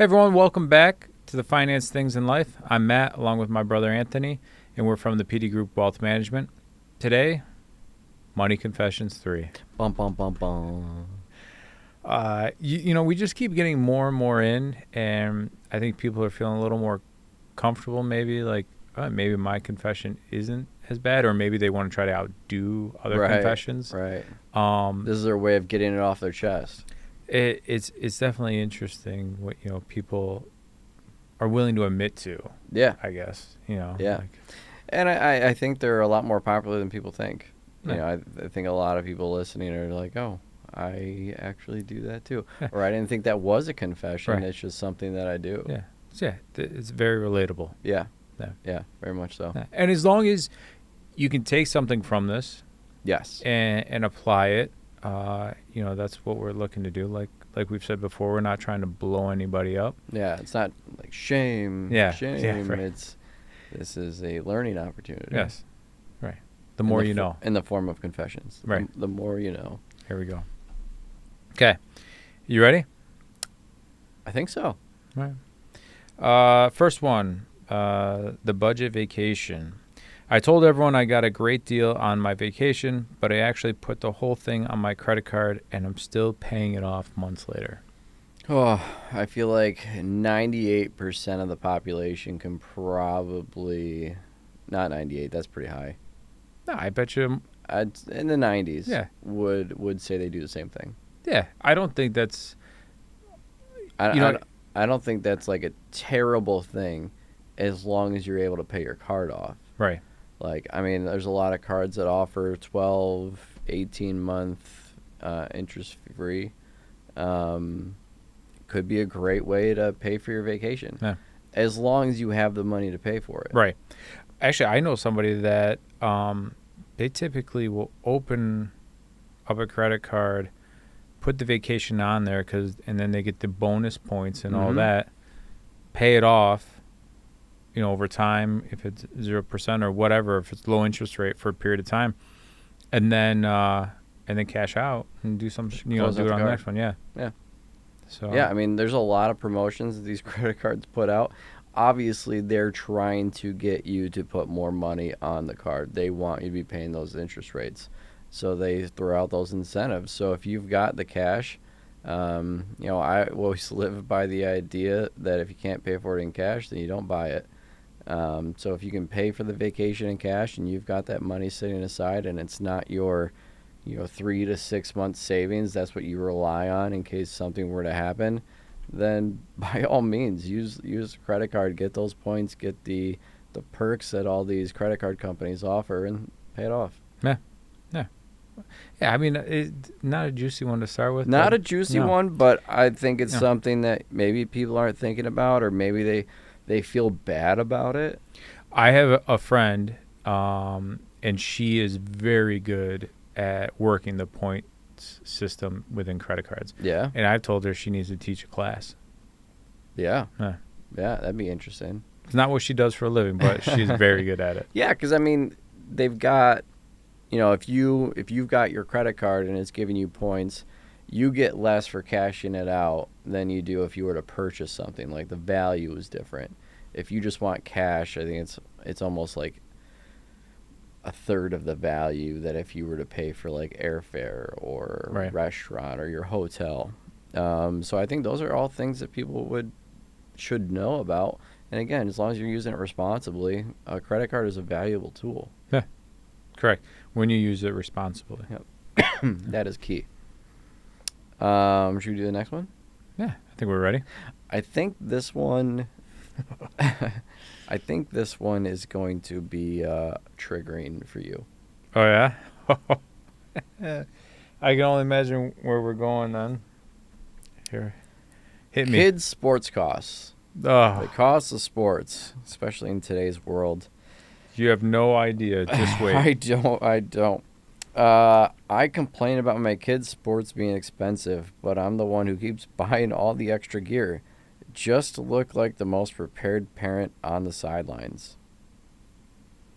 Hey everyone, welcome back to the Finance Things in Life. I'm Matt, along with my brother Anthony, and we're from the PD Group Wealth Management. Today, Money Confessions 3. Bum, bum, bum, bum. We just keep getting more and more in, and I think people are feeling a little more comfortable, maybe maybe my confession isn't as bad, or maybe they want to try to outdo other confessions. Right. Um, This is their way of getting it off their chest. it's definitely interesting what people are willing to admit to. Yeah. I guess Yeah. And I think they're a lot more popular than people think. Yeah. I think a lot of people listening are like, oh, I actually do that too. Or I didn't think that was a confession. Right. It's just something that I do. Yeah, it's very relatable. Yeah. Yeah. Yeah, very much so. Yeah. And as long as you can take something from this Yes. and apply it, that's what we're looking to do. Like we've said before, we're not trying to blow anybody up. Yeah, it's not like shame. Yeah. Shame. Yeah, right. This is a learning opportunity. Yes. Right. The more you know. In the form of confessions. Right. The more you know. Here we go. Okay. You ready? I think so. All right. First one, the budget vacation. I told everyone I got a great deal on my vacation, but I actually put the whole thing on my credit card, and I'm still paying it off months later. Oh, I feel like 98% of the population can probably, not 98, that's pretty high. No, I bet you. In the 90s, Yeah. would say they do the same thing. Yeah, I don't think that's. I don't think that's like a terrible thing as long as you're able to pay your card off. Right. Like, I mean, there's a lot of cards that offer 12, 18-month interest free. Could be a great way to pay for your vacation. Yeah. As long as you have the money to pay for it. Right. Actually, I know somebody that they typically will open up a credit card, put the vacation on there, and then they get the bonus points and all that, pay it off, over time, if it's 0% or whatever, if it's low interest rate for a period of time, and then cash out and do some, do it on the next one. Yeah. Yeah. So yeah, I mean, there's a lot of promotions that these credit cards put out. Obviously, they're trying to get you to put more money on the card. They want you to be paying those interest rates. So they throw out those incentives. So if you've got the cash, I always live by the idea that if you can't pay for it in cash, then you don't buy it. So if you can pay for the vacation in cash and you've got that money sitting aside and it's not your 3 to 6 month savings, that's what you rely on in case something were to happen, then by all means use the credit card, get those points, get the perks that all these credit card companies offer, and pay it off. Yeah, I mean, not a juicy one to start with. Not a juicy one, but I think it's No. something that maybe people aren't thinking about, or maybe they feel bad about it. I have a friend, and she is very good at working the points system within credit cards. Yeah. And I've told her she needs to teach a class. Yeah. Yeah. Yeah, that'd be interesting. It's not what she does for a living, but she's very good at it. Yeah, because I mean, they've got, if you've got your credit card and it's giving you points, you get less for cashing it out than you do if you were to purchase something. Like, the value is different. If you just want cash, I think it's almost like a third of the value that if you were to pay for like airfare or Right. restaurant or your hotel. So I think those are all things that people should know about. And again, as long as you're using it responsibly, a credit card is a valuable tool. Correct. When you use it responsibly. That is key. Should we do the next one? Yeah, I think we're ready. I think this one is going to be triggering for you. Oh, yeah? I can only imagine where we're going then. Here. Hit me. Kids' sports costs. Oh, The cost of sports, especially in today's world. you have no idea. Just wait. I don't. I complain about my kids' sports being expensive, but I'm the one who keeps buying all the extra gear just to look like the most prepared parent on the sidelines.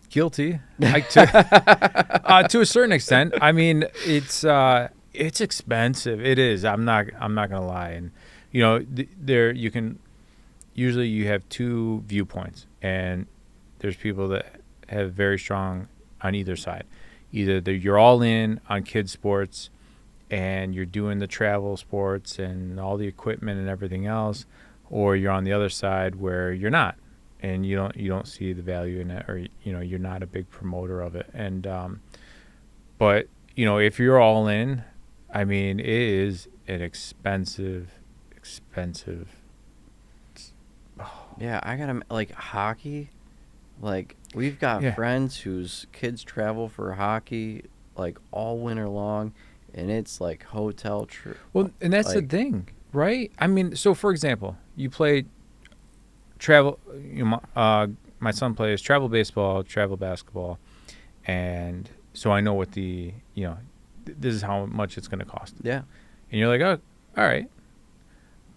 Guilty. To a certain extent. I mean, it's expensive. It is. I'm not gonna lie. And there you can usually you have two viewpoints, and there's people that have very strong on either side. Either you're all in on kids sports and you're doing the travel sports and all the equipment and everything else, or you're on the other side where you're not, and you don't see the value in it, or you're not a big promoter of it. And but if you're all in, I mean, it is an expensive. Yeah, I gotta like hockey. Like we've got Yeah. friends whose kids travel for hockey like all winter long, and it's like hotel trip. Well, and that's the Like- thing, right? I mean, so for example, you play travel. My son plays travel baseball, travel basketball, and so I know what this is how much it's going to cost. Yeah, And you're like, oh, all right.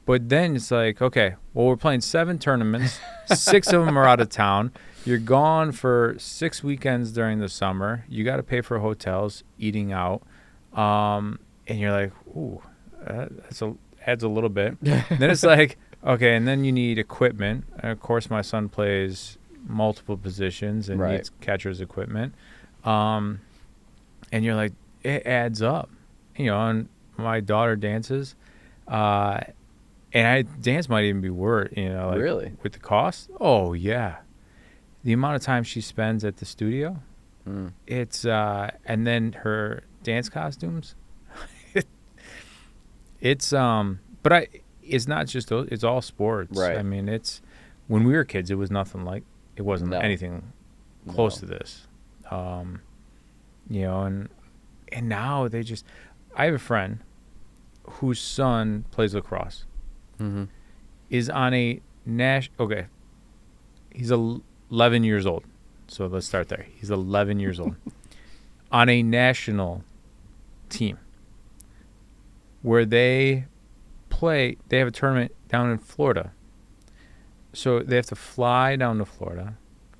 But then it's like, okay, well, we're playing 7 tournaments. 6 of them are out of town. You're gone for 6 weekends during the summer. You got to pay for hotels, eating out. And you're like, ooh, adds a little bit. Then it's like, okay, and then you need equipment. And of course, my son plays multiple positions and Right. needs catcher's equipment. And you're like, it adds up. And my daughter dances. And dance might even be worse, like Really? with the cost. Oh yeah, the amount of time she spends at the studio, Mm. it's and then her dance costumes. It's it's not just those. It's all sports. Right. I mean, it's when we were kids, it wasn't No. anything close No. to this. And now I have a friend whose son plays lacrosse. Mm-hmm. Is on a okay. He's 11 years old. So let's start there. He's 11 years old. On a national team where they have a tournament down in Florida. So they have to fly down to Florida,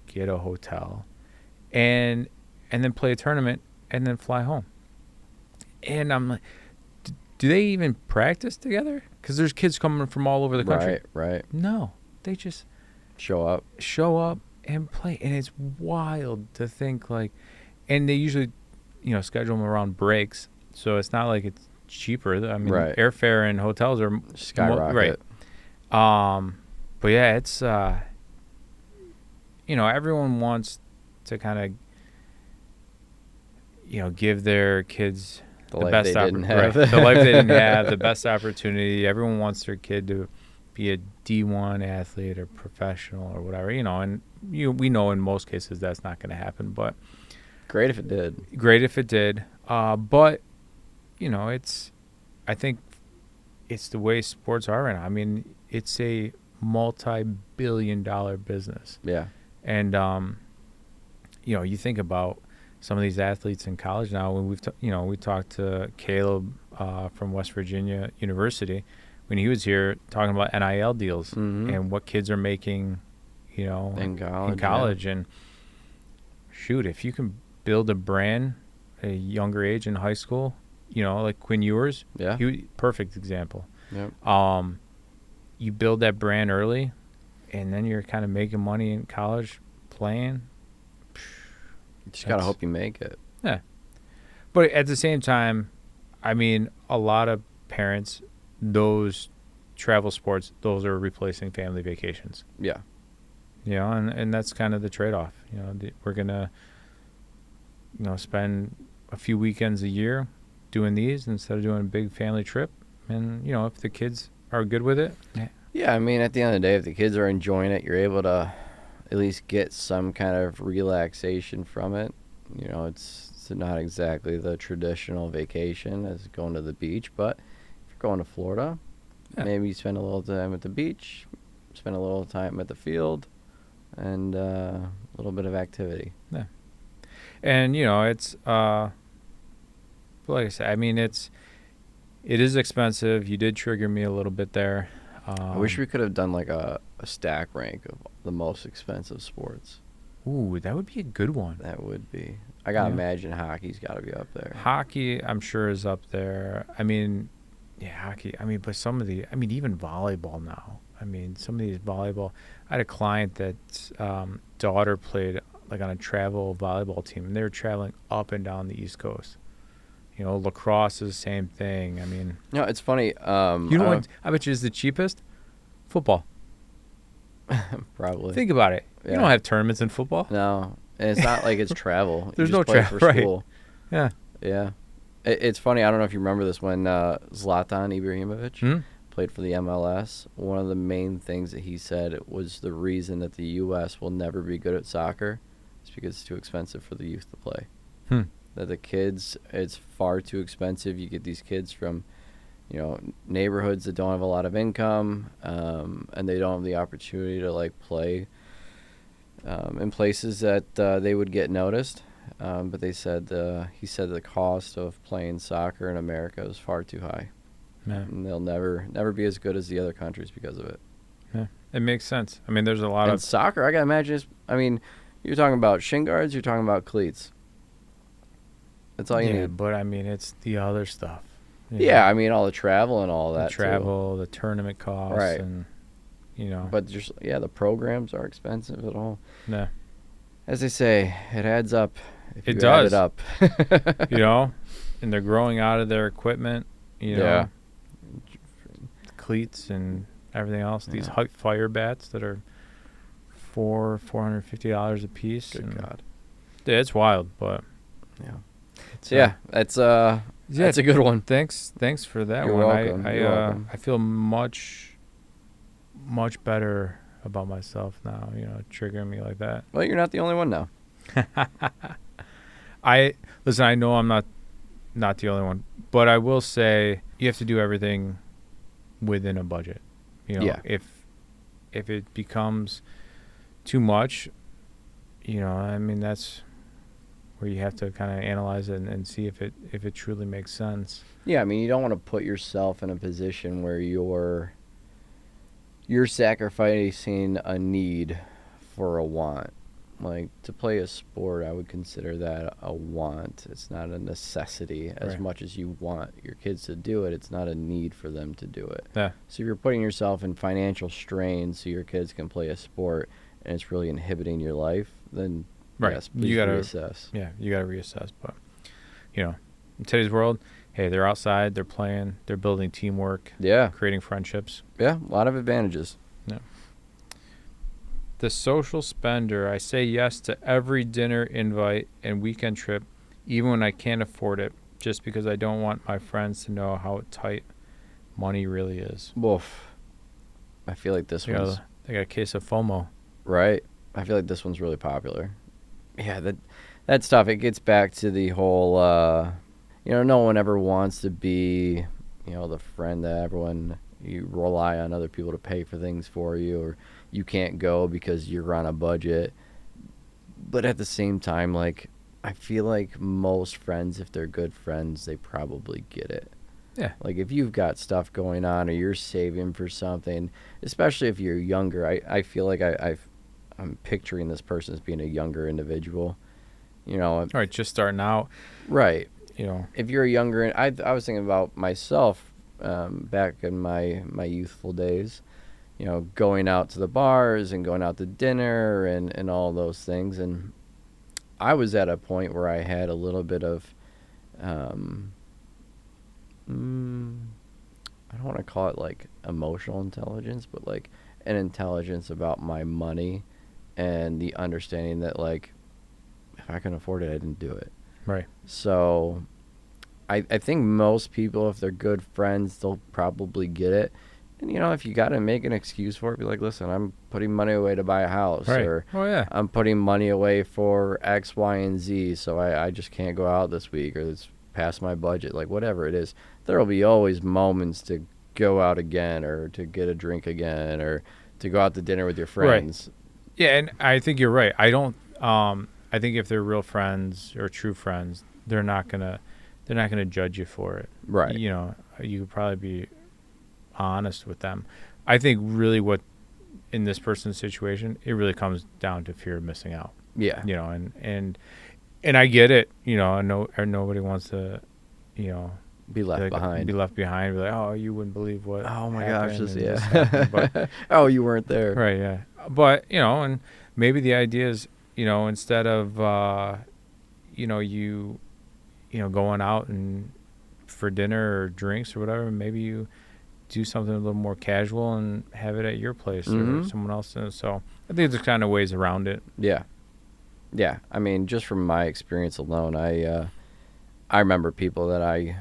get a hotel, and then play a tournament and then fly home. And I'm like, do they even practice together? Because there's kids coming from all over the country. Right. No, they just Show up. show up and play, and it's wild to think like, and they usually, schedule them around breaks, so it's not like it's cheaper. I mean, Right. airfare and hotels are Skyrocket. right. But yeah, it's everyone wants to kind of, give their kids The the life best they didn't right, have. the life they didn't have, the best opportunity. Everyone wants their kid to be a D1 athlete or professional or whatever, and we know in most cases that's not going to happen, but Great if it did. great if it did. But I think it's the way sports are right now. I mean, it's a multi-billion-dollar business. Yeah. And you think about some of these athletes in college now. When we talked to Caleb from West Virginia University when he was here talking about NIL deals Mhm. and what kids are making, In college. in college. And shoot, if you can build a brand at a younger age in high school, like Quinn Ewers, Yeah. perfect example. Yep. You build that brand early, and then you're kind of making money in college playing. You just gotta That's- hope you make it. But at the same time, I mean, a lot of parents, those travel sports, those are replacing family vacations. Yeah. And that's kind of the trade-off. We're gonna, spend a few weekends a year doing these instead of doing a big family trip. And if the kids are good with it, Yeah, I mean, at the end of the day, if the kids are enjoying it, you're able to at least get some kind of relaxation from it. It's not exactly the traditional vacation as going to the beach, but if you're going to Florida, Yeah. maybe you spend a little time at the beach, spend a little time at the field, and a little bit of activity. and it's like I said, I mean, it is expensive. You did trigger me a little bit there. I wish we could have done like a stack rank of the most expensive sports. Ooh, that would be a good one. That would be. I gotta Yeah. imagine hockey's got to be up there. Hockey, I'm sure, is up there. I mean, yeah, hockey. I mean, but even volleyball now. I mean, some of these volleyball. I had a client that daughter played like on a travel volleyball team, and they were traveling up and down the East Coast. You know, lacrosse is the same thing. I mean, No, it's funny. you know what? I bet you is the cheapest? Football. Probably. Think about it. You Yeah. don't have tournaments in football. No, and it's not like it's travel. You There's just no play travel, for right. school. Yeah. Yeah. It's funny. I don't know if you remember this when Zlatan Ibrahimovic Hmm? played for the MLS. One of the main things that he said was the reason that the U.S. will never be good at soccer is because it's too expensive for the youth to play. Hmm. That the kids, it's far too expensive. You get these kids from, neighborhoods that don't have a lot of income, and they don't have the opportunity to like play in places that they would get noticed. But he said the cost of playing soccer in America is far too high, Yeah. and they'll never be as good as the other countries because of it. Yeah. It makes sense. I mean, there's a lot And of soccer, I gotta imagine. You're talking about shin guards. You're talking about cleats. That's all you need. but I mean, it's the other stuff. you Yeah, know, I mean all the travel and all the that. travel, the tournament costs, Right. and you know, But just the programs are expensive at all. yeah. As they say, it adds up. If It you add does. it up. You know, and they're growing out of their equipment. You know, Yeah. cleats and everything else. These Yeah. fire bats that are $450 a piece. Good and God. Yeah, it's wild, but Yeah. it's, So yeah, that's a good one. Thanks for that You're one. welcome. I You're welcome. I feel much better about myself now. You know, triggering me like that. Well, you're not the only one now. I listen. I know I'm not the only one, but I will say you have to do everything within a budget. You know, Yeah. if it becomes too much, I mean that's where you have to kind of analyze it and see if it truly makes sense. Yeah, I mean, you don't want to put yourself in a position where you're sacrificing a need for a want. Like, to play a sport, I would consider that a want. It's not a necessity. As Right. much as you want your kids to do it, it's not a need for them to do it. Yeah. So if you're putting yourself in financial strain so your kids can play a sport and it's really inhibiting your life, then Right. yes, please You gotta reassess. Yeah, you got to reassess. But, in today's world, hey, they're outside, they're playing, they're building teamwork, Yeah, creating friendships. yeah, a lot of advantages. The social spender, I say yes to every dinner invite and weekend trip, even when I can't afford it, just because I don't want my friends to know how tight money really is. Woof. I feel like this one's They got a case of FOMO. right. I feel like this one's really popular. Yeah, that stuff. It gets back to the whole. No one ever wants to be, the friend that everyone you rely on other people to pay for things for you, or you can't go because you're on a budget. But at the same time, like, I feel like most friends, if they're good friends, they probably get it. Yeah. Like, if you've got stuff going on or you're saving for something, especially if you're younger, I feel like I'm picturing this person as being a younger individual. All right, just starting out, Right. you If you're a younger, I was thinking about myself back in my youthful days, going out to the bars and going out to dinner and all those things. And I was at a point where I had a little bit of, I don't want to call it like emotional intelligence, but like an intelligence about my money and the understanding that, like, if I can afford it, I didn't do it. Right. So I think most people, if they're good friends, they'll probably get it. And, if you got to make an excuse for it, be like, listen, I'm putting money away to buy a house. Right. Or Oh, yeah. I'm putting money away for X, Y, and Z, so I just can't go out this week, or it's past my budget. Like, whatever it is, there will be always moments to go out again, or to get a drink again, or to go out to dinner with your friends. Yeah, and I think you're right. I don't. I think if they're real friends or true friends, they're not gonna judge you for it. Right. You could probably be honest with them. I think really what in this person's situation, it really comes down to fear of missing out. Yeah. And I get it. I know nobody wants to, Be left behind. Be left behind. Be like, oh, you wouldn't believe what. Oh my gosh, happened this, and yeah. this happened," but Oh, you weren't there. right, yeah. But and maybe the idea is, instead of going out and for dinner or drinks or whatever, maybe you do something a little more casual and have it at your place or someone else's. So I think there's kind of ways around it. Yeah. Yeah. I mean, just from my experience alone, I remember people that I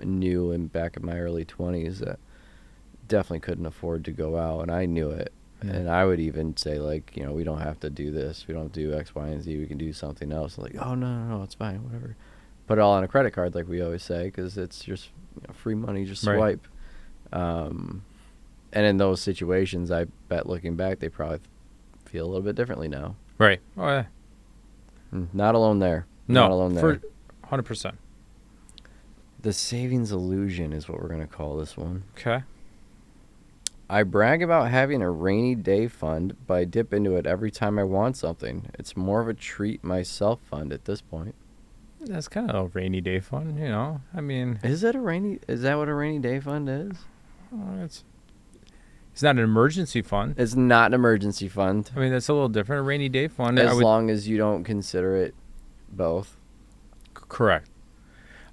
knew back in my early 20s that definitely couldn't afford to go out, and I knew it. Yeah. And I would even say, like, we don't have to do this. We don't do X, Y, and Z. We can do something else. Like, oh, no, it's fine, whatever. Put it all on a credit card, like we always say, because it's just free money, just swipe. Right. And in those situations, I bet looking back, they probably feel a little bit differently now. Right. Oh, yeah. Not alone there. No, not alone there. 100%. The savings illusion is what we're going to call this one. Okay. I brag about having a rainy day fund, but I dip into it every time I want something. It's more of a treat myself fund at this point. That's kind of a rainy day fund, I mean, is that what a rainy day fund is? It's not an emergency fund. It's not an emergency fund. I mean, that's a little different. A rainy day fund, as long as you don't consider it both. Correct.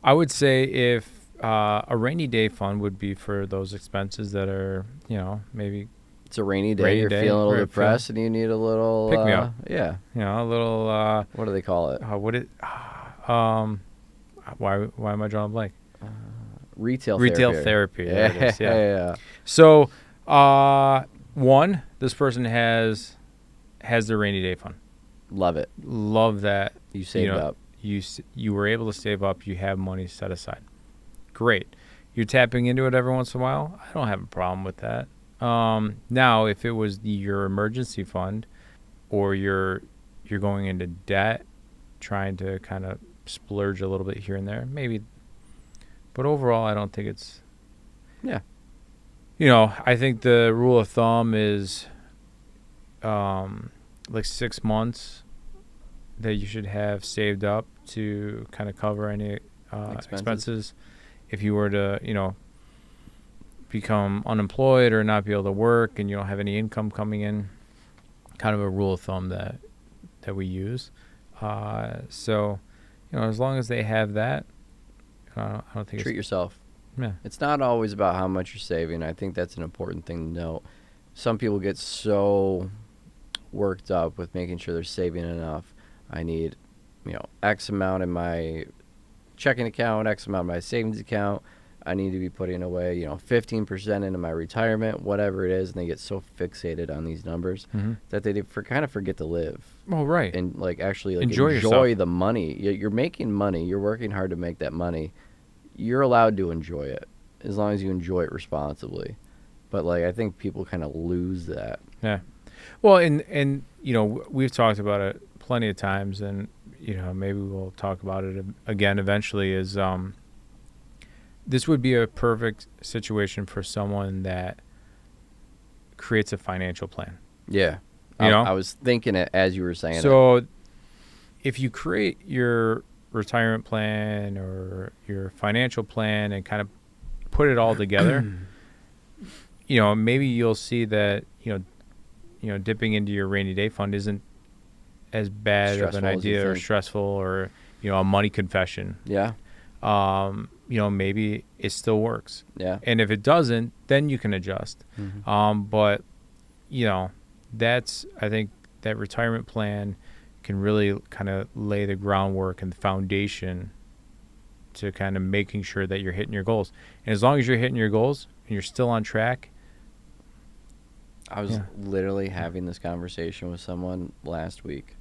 I would say if a rainy day fund would be for those expenses that are, maybe it's a rainy day. You're feeling a little depressed and you need a little pick me up. Yeah. A little. What do they call it? Why am I drawing a blank? Retail therapy. Yeah. There it is, yeah. Yeah. So, one, this person has their rainy day fund. Love it. Love that. You saved up. You were able to save up. You have money set aside. Great. You're tapping into it every once in a while. I don't have a problem with that. Now, if it was your emergency fund, or you're going into debt, trying to kind of splurge a little bit here and there, maybe. But overall, I don't think it's. Yeah. I think the rule of thumb is, like 6 months that you should have saved up to kind of cover any expenses. If you were to, become unemployed or not be able to work and you don't have any income coming in, kind of a rule of thumb that we use. So, as long as they have that, I don't think treat yourself. Yeah. It's not always about how much you're saving. I think that's an important thing to note. Some people get so worked up with making sure they're saving enough. I need, X amount in my checking account, X amount in my savings account. I need to be putting away, 15% into my retirement, whatever it is. And they get so fixated on these numbers that they kind of forget to live. Oh, right. And actually enjoy the money. You're making money. You're working hard to make that money. You're allowed to enjoy it as long as you enjoy it responsibly. But I think people kind of lose that. Yeah. Well, and we've talked about it plenty of times, and maybe we'll talk about it again eventually. Is this would be a perfect situation for someone that creates a financial plan. Yeah. I was thinking it as you were saying it. So if you create your retirement plan or your financial plan and kind of put it all together, maybe you'll see that, dipping into your rainy day fund isn't as bad of an idea or stressful or, a money confession. Yeah. Maybe it still works. Yeah. And if it doesn't, then you can adjust. But, I think that retirement plan can really kind of lay the groundwork and the foundation to kind of making sure that you're hitting your goals. And as long as you're hitting your goals and you're still on track. I was literally having this conversation with someone last week.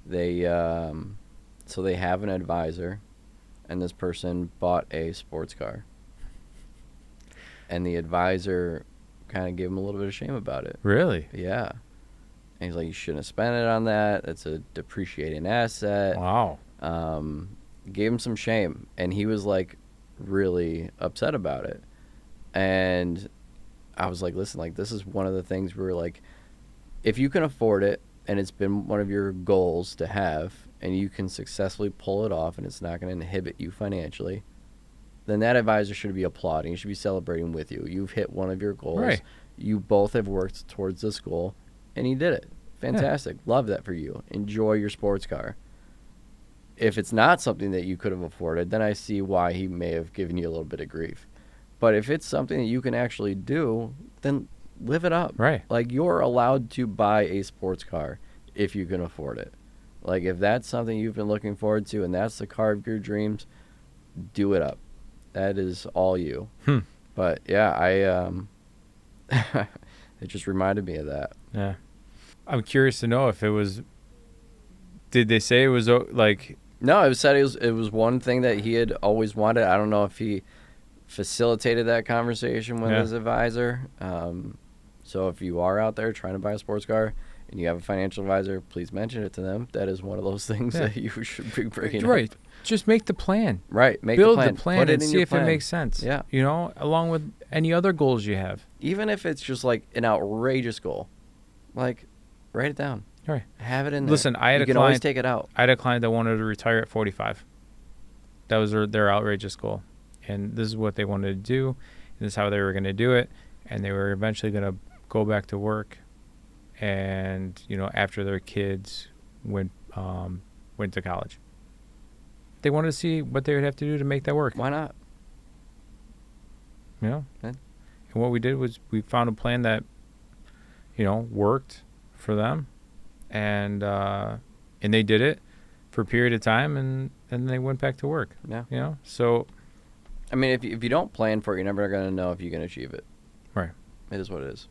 They have an advisor, and this person bought a sports car. And the advisor kind of gave him a little bit of shame about it. Really? Yeah. And he's like, you shouldn't have spent it on that. It's a depreciating asset. Wow. Gave him some shame. And he was really upset about it. And I was like, listen, this is one of the things where if you can afford it and it's been one of your goals to have and you can successfully pull it off and it's not going to inhibit you financially, then that advisor should be applauding. He should be celebrating with you. You've hit one of your goals. Right. You both have worked towards this goal, and he did it. Fantastic. Love that for you. Enjoy your sports car. If it's not something that you could have afforded, then I see why he may have given you a little bit of grief. But if it's something that you can actually do, then live it up. Right. Like, you're allowed to buy a sports car if you can afford it. Like, if that's something you've been looking forward to and that's the car of your dreams, do it up. That is all you. But yeah, it just reminded me of that. Yeah. I'm curious to know if it was, did they say it was like, No, it was said it was one thing that he had always wanted. I don't know if he facilitated that conversation with his advisor. So if you are out there trying to buy a sports car and you have a financial advisor, please mention it to them. That is one of those things that you should be bringing right. up. Just make the plan. Right. Make Build the the plan Put it and in see your if plan. it makes sense. Yeah. You know, along with any other goals you have. Even if it's just like an outrageous goal, like, write it down. Right. Have it in there. Listen, I had you a can always client. take it out. I had a client that wanted to retire at 45. That was their outrageous goal, and this is what they wanted to do. And this is how they were going to do it, and they were eventually going to go back to work, and after their kids went to college, they wanted to see what they would have to do to make that work. Why not? And what we did was we found a plan that worked for them, and they did it for a period of time, and then they went back to work. Yeah. So I mean, if you don't plan for it, you're never going to know if you can achieve it. Right. It is what it is.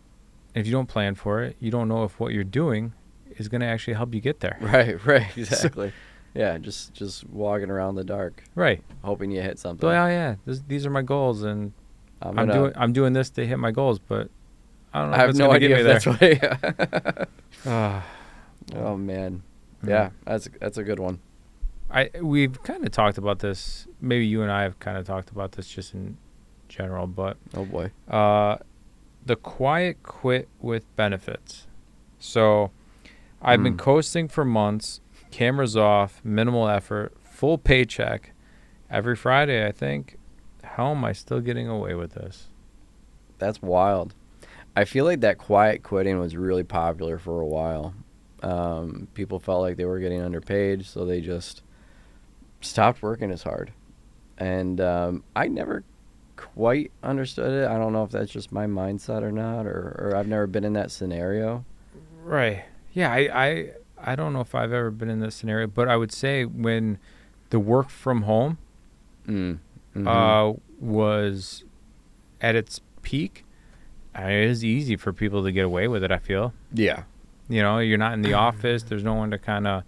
if you don't plan for it, you don't know if what you're doing is going to actually help you get there. Right, exactly. Yeah, just walking around in the dark, Right. hoping you hit something. But, oh yeah, these are my goals, and I'm doing this to hit my goals, but I don't know. I have no idea if that's what. Oh man, yeah, that's a good one. We've kind of talked about this. Maybe you and I have kind of talked about this just in general, but Oh boy. the quiet quit with benefits. So I've been coasting for months, cameras off, minimal effort, full paycheck every Friday, I think. How am I still getting away with this? That's wild. I feel like that quiet quitting was really popular for a while. People felt like they were getting underpaid, so they just stopped working as hard. And I never quite understood it. I don't know if that's just my mindset or not, or I've never been in that scenario. Right. Yeah, I don't know if I've ever been in this scenario, but I would say when the work from home was at its peak, it is easy for people to get away with it, I feel. Yeah. You're not in the office. There's no one to kind of,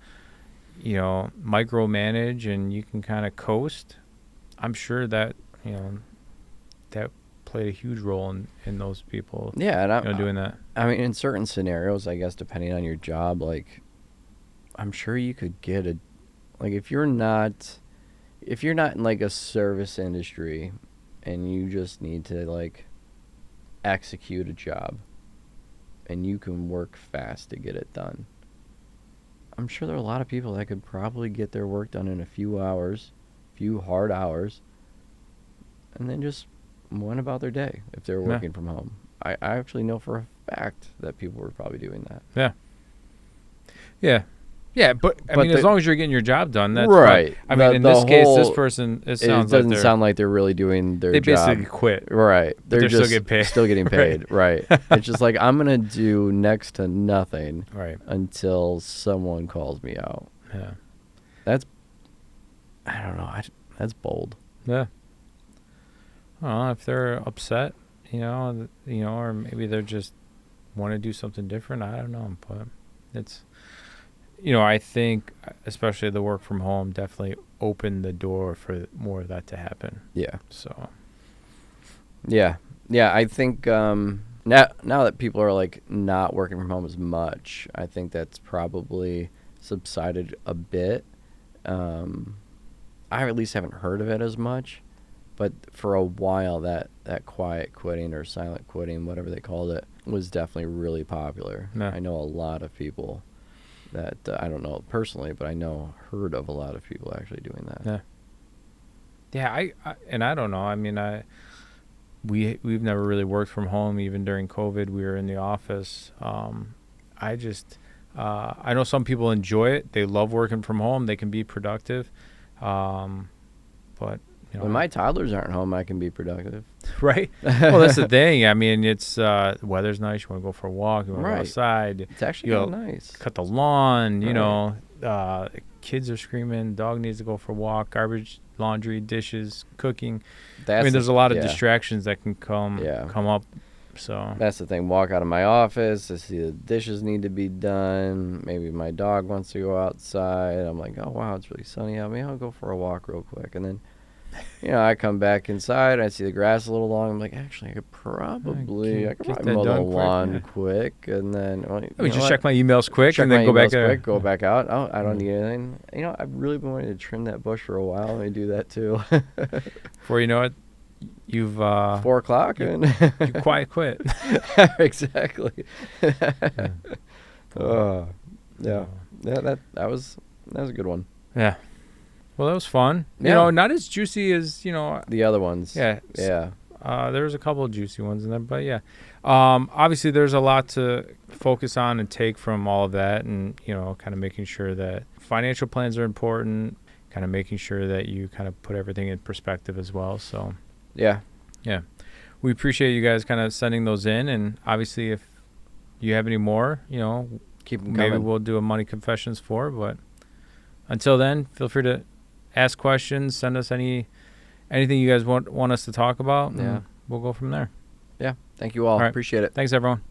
micromanage, and you can kind of coast. I'm sure that, that played a huge role in those people doing that. I mean, in certain scenarios, I guess, depending on your job, like, I'm sure you could get if you're not in, like, a service industry and you just need to, like, execute a job and you can work fast to get it done, I'm sure there are a lot of people that could probably get their work done in a few hard hours, and then just went about their day if they were working from home. I actually know for a fact that people were probably doing that. Yeah, but I mean, as long as you're getting your job done, that's right. Fine. I mean, in this case, this person, it doesn't sound like they're really doing their job. They basically quit. Right. They're just still getting paid. Right. It's just like, I'm going to do next to nothing until someone calls me out. Yeah. I don't know. That's bold. Yeah. I don't know if they're upset, or maybe they're just want to do something different. I don't know, but it's, I think especially the work from home definitely opened the door for more of that to happen. Yeah. So. Yeah. I think now that people are, like, not working from home as much, I think that's probably subsided a bit. I at least haven't heard of it as much, but for a while that quiet quitting or silent quitting, whatever they called it, was definitely really popular. Yeah. I know a lot of people that I don't know personally, but I heard of a lot of people actually doing that. Yeah. Yeah, I don't know. I mean, we've never really worked from home. Even during COVID, we were in the office. I just I know some people enjoy it. They love working from home. They can be productive. But When my toddlers aren't home, I can be productive. right. Well, that's the thing. I mean, it's the weather's nice. You want to go for a walk. You want to go Right. outside. It's actually You kind of know, nice. cut the lawn. You Right. know, kids are screaming. Dog needs to go for a walk. Garbage, laundry, dishes, cooking. I mean, there's a lot of yeah. distractions that can come Yeah. up. So That's the thing. Walk out of my office. I see the dishes need to be done. Maybe my dog wants to go outside. I'm like, oh, wow, it's really sunny out. Maybe I'll go for a walk real quick. And then, I come back inside. I see the grass a little long. I'm like, actually, I could probably get that mow the done quick, lawn yeah. quick. And then, well, let me just check my emails quick check and then my go back emails there. quick, go back out. Oh, I don't Mm. need anything. I've really been wanting to trim that bush for a while. Let me do that too. Before you know it, you've 4 o'clock. you- And you quiet quit. exactly. Oh, yeah. Yeah, that was a good one. Yeah. Well, that was fun. You Yeah. know, not as juicy as The other ones. Yeah. Yeah. There was a couple of juicy ones in there, but yeah. Obviously, there's a lot to focus on and take from all of that, and kind of making sure that financial plans are important. Kind of making sure that you kind of put everything in perspective as well. So Yeah. we appreciate you guys kind of sending those in, and obviously, if you have any more, Keep them maybe coming. we'll do a money confessions for. But until then, feel free to ask questions, send us anything you guys want us to talk about, and Yeah. we'll go from there. Yeah. Thank you all. All right. Appreciate it. Thanks, everyone.